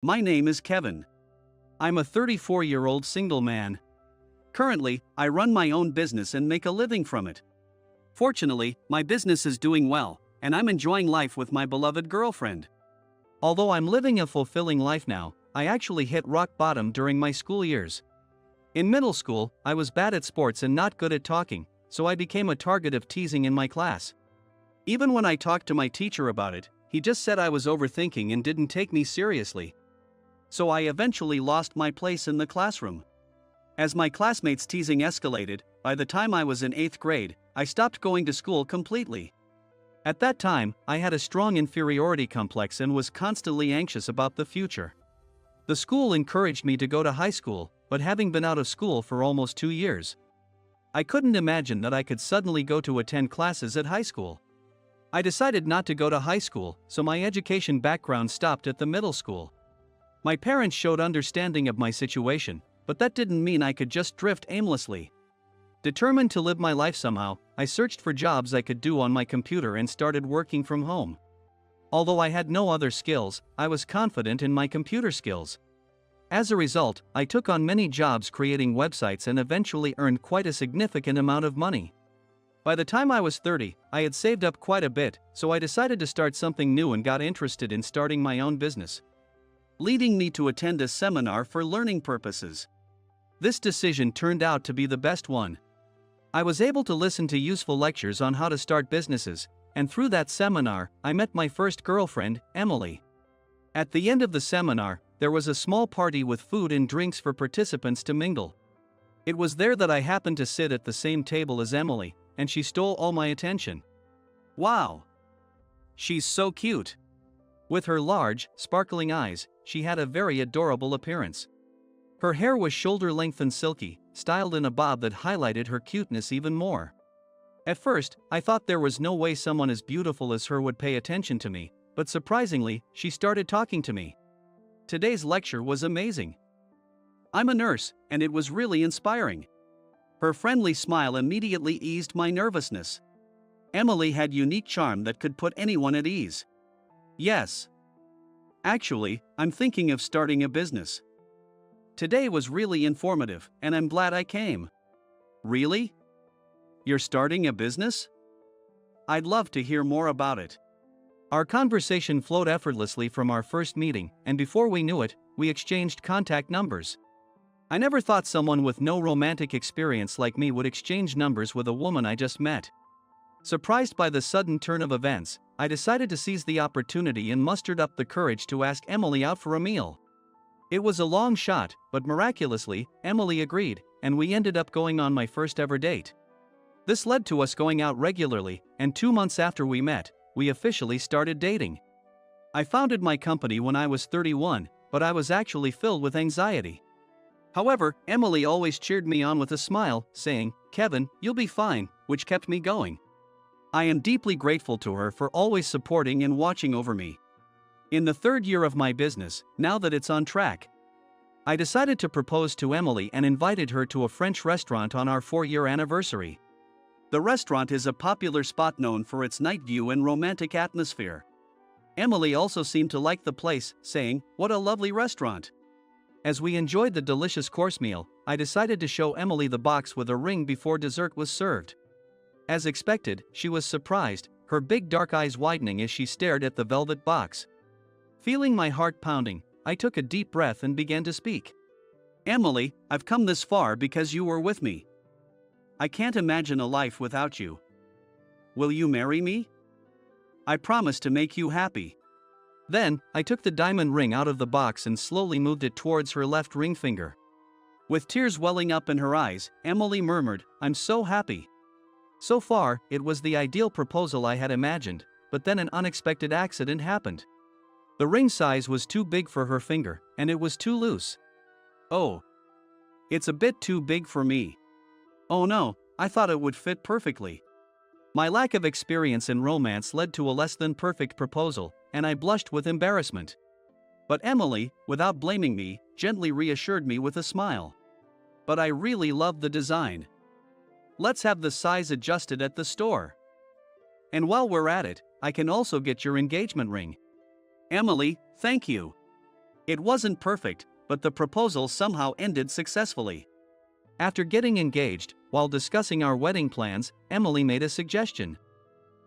My name is Kevin. I'm a 34-year-old single man. Currently, I run my own business and make a living from it. Fortunately, my business is doing well, and I'm enjoying life with my beloved girlfriend. Although I'm living a fulfilling life now, I actually hit rock bottom during my school years. In middle school, I was bad at sports and not good at talking, so I became a target of teasing in my class. Even when I talked to my teacher about it, he just said I was overthinking and didn't take me seriously. So I eventually lost my place in the classroom. As my classmates' teasing escalated, by the time I was in 8th grade, I stopped going to school completely. At that time, I had a strong inferiority complex and was constantly anxious about the future. The school encouraged me to go to high school, but having been out of school for almost 2 years, I couldn't imagine that I could suddenly go to attend classes at high school. I decided not to go to high school, so my education background stopped at the middle school. My parents showed understanding of my situation, but that didn't mean I could just drift aimlessly. Determined to live my life somehow, I searched for jobs I could do on my computer and started working from home. Although I had no other skills, I was confident in my computer skills. As a result, I took on many jobs creating websites and eventually earned quite a significant amount of money. By the time I was 30, I had saved up quite a bit, so I decided to start something new and got interested in starting my own business, leading me to attend a seminar for learning purposes. This decision turned out to be the best one. I was able to listen to useful lectures on how to start businesses, and through that seminar, I met my first girlfriend, Emily. At the end of the seminar, there was a small party with food and drinks for participants to mingle. It was there that I happened to sit at the same table as Emily, and she stole all my attention. Wow! She's so cute! With her large, sparkling eyes, she had a very adorable appearance. Her hair was shoulder-length and silky, styled in a bob that highlighted her cuteness even more. At first, I thought there was no way someone as beautiful as her would pay attention to me, but surprisingly, she started talking to me. Today's lecture was amazing. I'm a nurse, and it was really inspiring. Her friendly smile immediately eased my nervousness. Emily had unique charm that could put anyone at ease. Yes. Actually, I'm thinking of starting a business. Today was really informative, and I'm glad I came. Really? You're starting a business? I'd love to hear more about it. Our conversation flowed effortlessly from our first meeting, and before we knew it, we exchanged contact numbers. I never thought someone with no romantic experience like me would exchange numbers with a woman I just met. Surprised by the sudden turn of events, I decided to seize the opportunity and mustered up the courage to ask Emily out for a meal. It was a long shot, but miraculously, Emily agreed, and we ended up going on my first ever date. This led to us going out regularly, and 2 months after we met, we officially started dating. I founded my company when I was 31, but I was actually filled with anxiety. However, Emily always cheered me on with a smile, saying, "Kevin, you'll be fine," which kept me going. I am deeply grateful to her for always supporting and watching over me. In the 3rd year of my business, now that it's on track, I decided to propose to Emily and invited her to a French restaurant on our 4-year anniversary. The restaurant is a popular spot known for its night view and romantic atmosphere. Emily also seemed to like the place, saying, "What a lovely restaurant." As we enjoyed the delicious course meal, I decided to show Emily the box with a ring before dessert was served. As expected, she was surprised, her big dark eyes widening as she stared at the velvet box. Feeling my heart pounding, I took a deep breath and began to speak. "Emily, I've come this far because you were with me. I can't imagine a life without you. Will you marry me? I promise to make you happy." Then, I took the diamond ring out of the box and slowly moved it towards her left ring finger. With tears welling up in her eyes, Emily murmured, "I'm so happy." So far, it was the ideal proposal I had imagined, but then an unexpected accident happened. The ring size was too big for her finger, and it was too loose. "Oh. It's a bit too big for me." "Oh no, I thought it would fit perfectly." My lack of experience in romance led to a less than perfect proposal, and I blushed with embarrassment. But Emily, without blaming me, gently reassured me with a smile. "But I really love the design. Let's have the size adjusted at the store. And while we're at it, I can also get your engagement ring." "Emily, thank you. It wasn't perfect, but the proposal somehow ended successfully. After getting engaged, while discussing our wedding plans, Emily made a suggestion.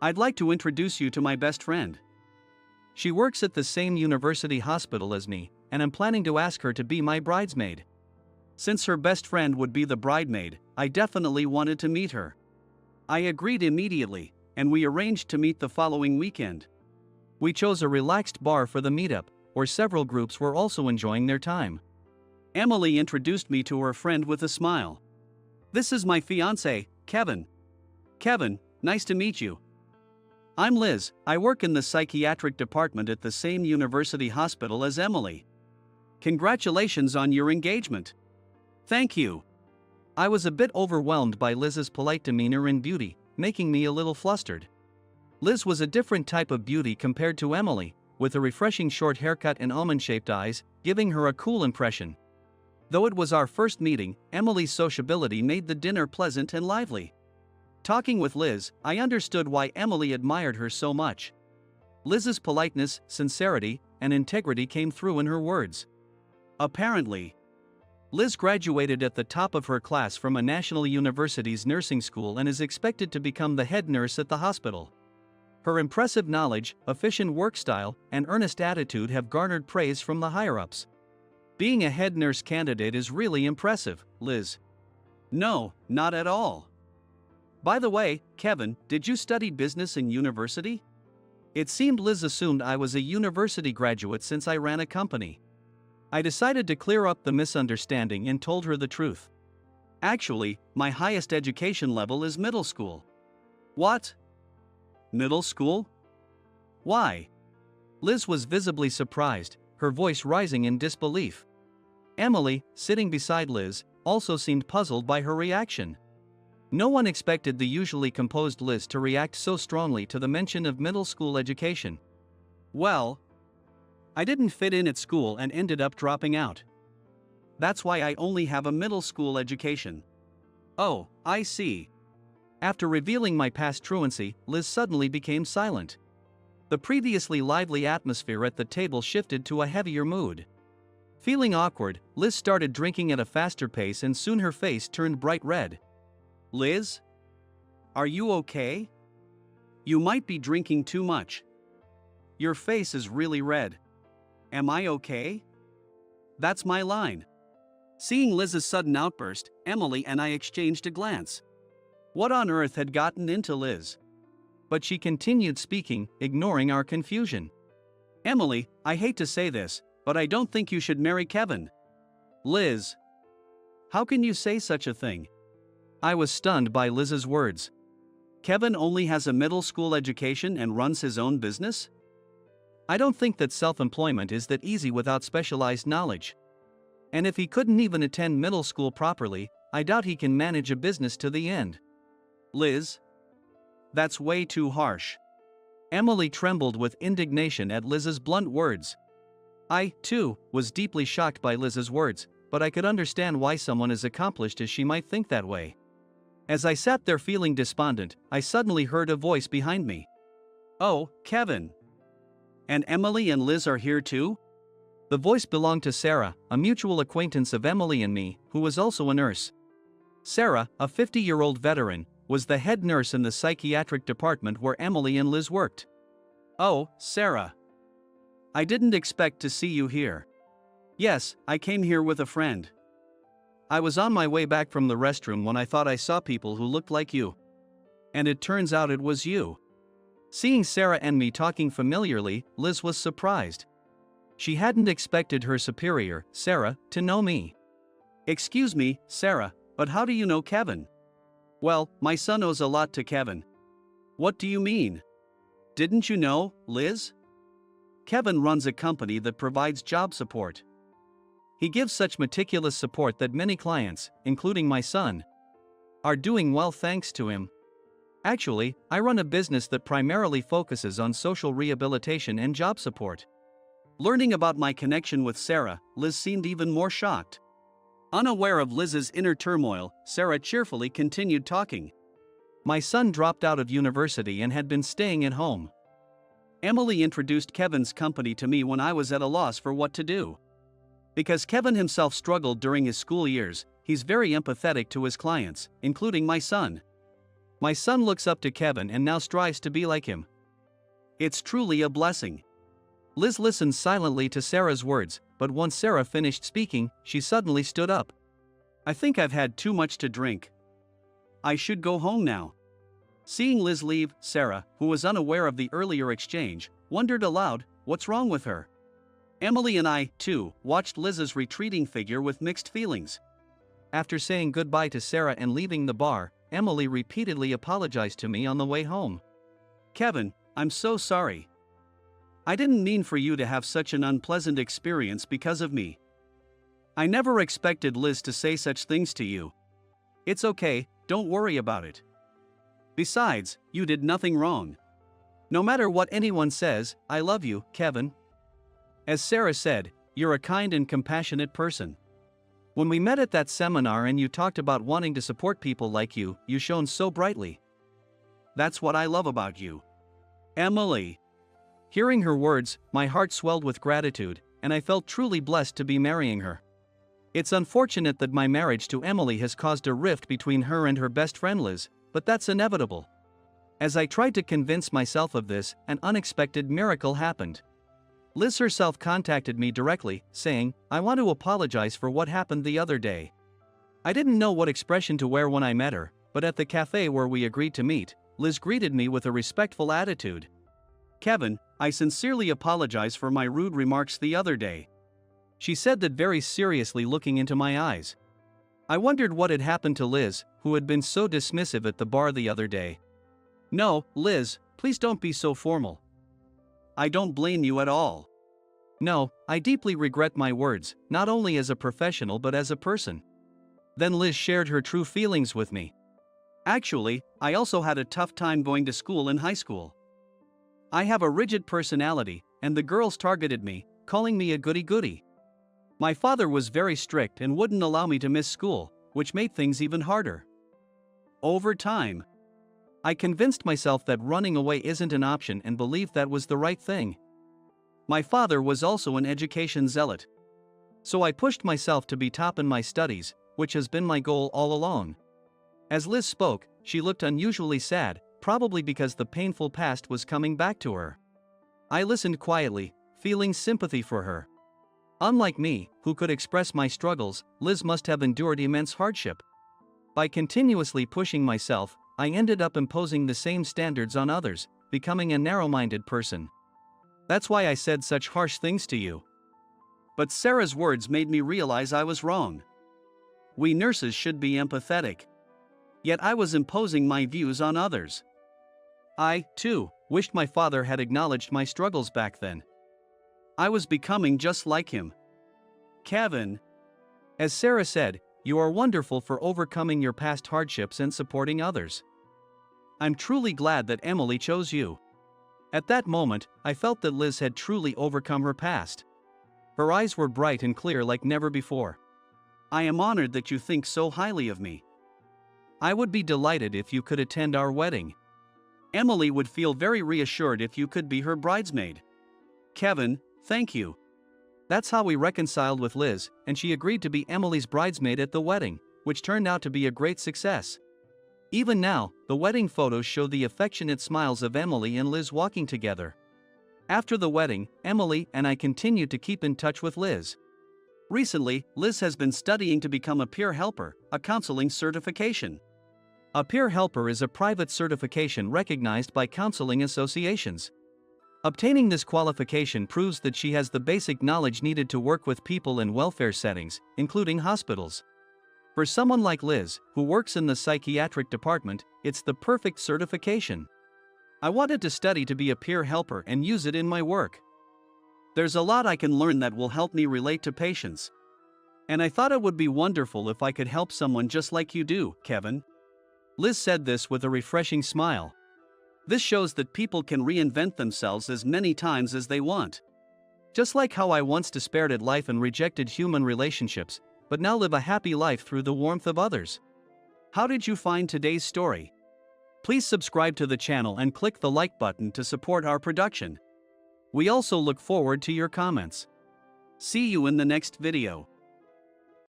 I'd like to introduce you to my best friend. She works at the same university hospital as me, and I'm planning to ask her to be my bridesmaid. Since her best friend would be the bridemaid, I definitely wanted to meet her. I agreed immediately, and we arranged to meet the following weekend. We chose a relaxed bar for the meetup, where several groups were also enjoying their time. Emily introduced me to her friend with a smile. This is my fiancé, Kevin. Kevin, nice to meet you. I'm Liz, I work in the psychiatric department at the same university hospital as Emily. Congratulations on your engagement. Thank you. I was a bit overwhelmed by Liz's polite demeanor and beauty, making me a little flustered. Liz was a different type of beauty compared to Emily, with a refreshing short haircut and almond-shaped eyes, giving her a cool impression. Though it was our first meeting, Emily's sociability made the dinner pleasant and lively. Talking with Liz, I understood why Emily admired her so much. Liz's politeness, sincerity, and integrity came through in her words. Apparently, Liz graduated at the top of her class from a national university's nursing school and is expected to become the head nurse at the hospital. Her impressive knowledge, efficient work style, and earnest attitude have garnered praise from the higher-ups. Being a head nurse candidate is really impressive, Liz. No, not at all. By the way, Kevin, did you study business in university? It seemed Liz assumed I was a university graduate since I ran a company. I decided to clear up the misunderstanding and told her the truth. Actually, my highest education level is middle school. What? Middle school? Why? Liz was visibly surprised, her voice rising in disbelief. Emily, sitting beside Liz, also seemed puzzled by her reaction. No one expected the usually composed Liz to react so strongly to the mention of middle school education. Well, I didn't fit in at school and ended up dropping out. That's why I only have a middle school education. Oh, I see. After revealing my past truancy, Liz suddenly became silent. The previously lively atmosphere at the table shifted to a heavier mood. Feeling awkward, Liz started drinking at a faster pace and soon her face turned bright red. Liz? Are you okay? You might be drinking too much. Your face is really red. Am I okay? That's my line. Seeing Liz's sudden outburst, Emily and I exchanged a glance. What on earth had gotten into Liz? But she continued speaking, ignoring our confusion. Emily, I hate to say this, but I don't think you should marry Kevin. Liz. How can you say such a thing? I was stunned by Liz's words. Kevin only has a middle school education and runs his own business? I don't think that self-employment is that easy without specialized knowledge. And if he couldn't even attend middle school properly, I doubt he can manage a business to the end. Liz? That's way too harsh. Emily trembled with indignation at Liz's blunt words. I, too, was deeply shocked by Liz's words, but I could understand why someone as accomplished as she might think that way. As I sat there feeling despondent, I suddenly heard a voice behind me. Oh, Kevin. And Emily and Liz are here too? The voice belonged to Sarah, a mutual acquaintance of Emily and me, who was also a nurse. Sarah, a 50-year-old veteran, was the head nurse in the psychiatric department where Emily and Liz worked. Oh, Sarah. I didn't expect to see you here. Yes, I came here with a friend. I was on my way back from the restroom when I thought I saw people who looked like you. And it turns out it was you. Seeing Sarah and me talking familiarly, Liz was surprised. She hadn't expected her superior, Sarah, to know me. Excuse me, Sarah, but how do you know Kevin? Well, my son owes a lot to Kevin. What do you mean? Didn't you know, Liz? Kevin runs a company that provides job support. He gives such meticulous support that many clients, including my son, are doing well thanks to him. Actually, I run a business that primarily focuses on social rehabilitation and job support. Learning about my connection with Sarah, Liz seemed even more shocked. Unaware of Liz's inner turmoil, Sarah cheerfully continued talking. My son dropped out of university and had been staying at home. Emily introduced Kevin's company to me when I was at a loss for what to do. Because Kevin himself struggled during his school years, he's very empathetic to his clients, including my son. My son looks up to Kevin and now strives to be like him. It's truly a blessing. Liz listened silently to Sarah's words, but once Sarah finished speaking, she suddenly stood up. I think I've had too much to drink. I should go home now. Seeing Liz leave, Sarah, who was unaware of the earlier exchange, wondered aloud, what's wrong with her? Emily and I, too, watched Liz's retreating figure with mixed feelings. After saying goodbye to Sarah and leaving the bar, Emily repeatedly apologized to me on the way home. Kevin, I'm so sorry. I didn't mean for you to have such an unpleasant experience because of me. I never expected Liz to say such things to you. It's okay, don't worry about it. Besides, you did nothing wrong. No matter what anyone says, I love you, Kevin. As Sarah said, you're a kind and compassionate person. When we met at that seminar and you talked about wanting to support people like you shone so brightly. That's what I love about you. Emily. Hearing her words, my heart swelled with gratitude, and I felt truly blessed to be marrying her. It's unfortunate that my marriage to Emily has caused a rift between her and her best friend Liz, but that's inevitable. As I tried to convince myself of this, an unexpected miracle happened. Liz herself contacted me directly, saying, I want to apologize for what happened the other day. I didn't know what expression to wear when I met her, but at the cafe where we agreed to meet, Liz greeted me with a respectful attitude. Kevin, I sincerely apologize for my rude remarks the other day. She said that very seriously, looking into my eyes. I wondered what had happened to Liz, who had been so dismissive at the bar the other day. No, Liz, please don't be so formal. I don't blame you at all. No, I deeply regret my words, not only as a professional but as a person. Then Liz shared her true feelings with me. Actually, I also had a tough time going to school in high school. I have a rigid personality, and the girls targeted me, calling me a goody-goody. My father was very strict and wouldn't allow me to miss school, which made things even harder. Over time, I convinced myself that running away isn't an option and believed that was the right thing. My father was also an education zealot. So I pushed myself to be top in my studies, which has been my goal all along. As Liz spoke, she looked unusually sad, probably because the painful past was coming back to her. I listened quietly, feeling sympathy for her. Unlike me, who could express my struggles, Liz must have endured immense hardship. By continuously pushing myself, I ended up imposing the same standards on others, becoming a narrow-minded person. That's why I said such harsh things to you. But Sarah's words made me realize I was wrong. We nurses should be empathetic. Yet I was imposing my views on others. I, too, wished my father had acknowledged my struggles back then. I was becoming just like him. Kevin. As Sarah said, you are wonderful for overcoming your past hardships and supporting others. I'm truly glad that Emily chose you. At that moment, I felt that Liz had truly overcome her past. Her eyes were bright and clear like never before. I am honored that you think so highly of me. I would be delighted if you could attend our wedding. Emily would feel very reassured if you could be her bridesmaid. Kevin, thank you. That's how we reconciled with Liz, and she agreed to be Emily's bridesmaid at the wedding, which turned out to be a great success. Even now, the wedding photos show the affectionate smiles of Emily and Liz walking together. After the wedding, Emily and I continued to keep in touch with Liz. Recently, Liz has been studying to become a peer helper, a counseling certification. A peer helper is a private certification recognized by counseling associations. Obtaining this qualification proves that she has the basic knowledge needed to work with people in welfare settings, including hospitals. For someone like Liz, who works in the psychiatric department, it's the perfect certification. I wanted to study to be a peer helper and use it in my work. There's a lot I can learn that will help me relate to patients. And I thought it would be wonderful if I could help someone just like you do, Kevin. Liz said this with a refreshing smile. This shows that people can reinvent themselves as many times as they want. Just like how I once despaired at life and rejected human relationships, but now live a happy life through the warmth of others. How did you find today's story? Please subscribe to the channel and click the like button to support our production. We also look forward to your comments. See you in the next video.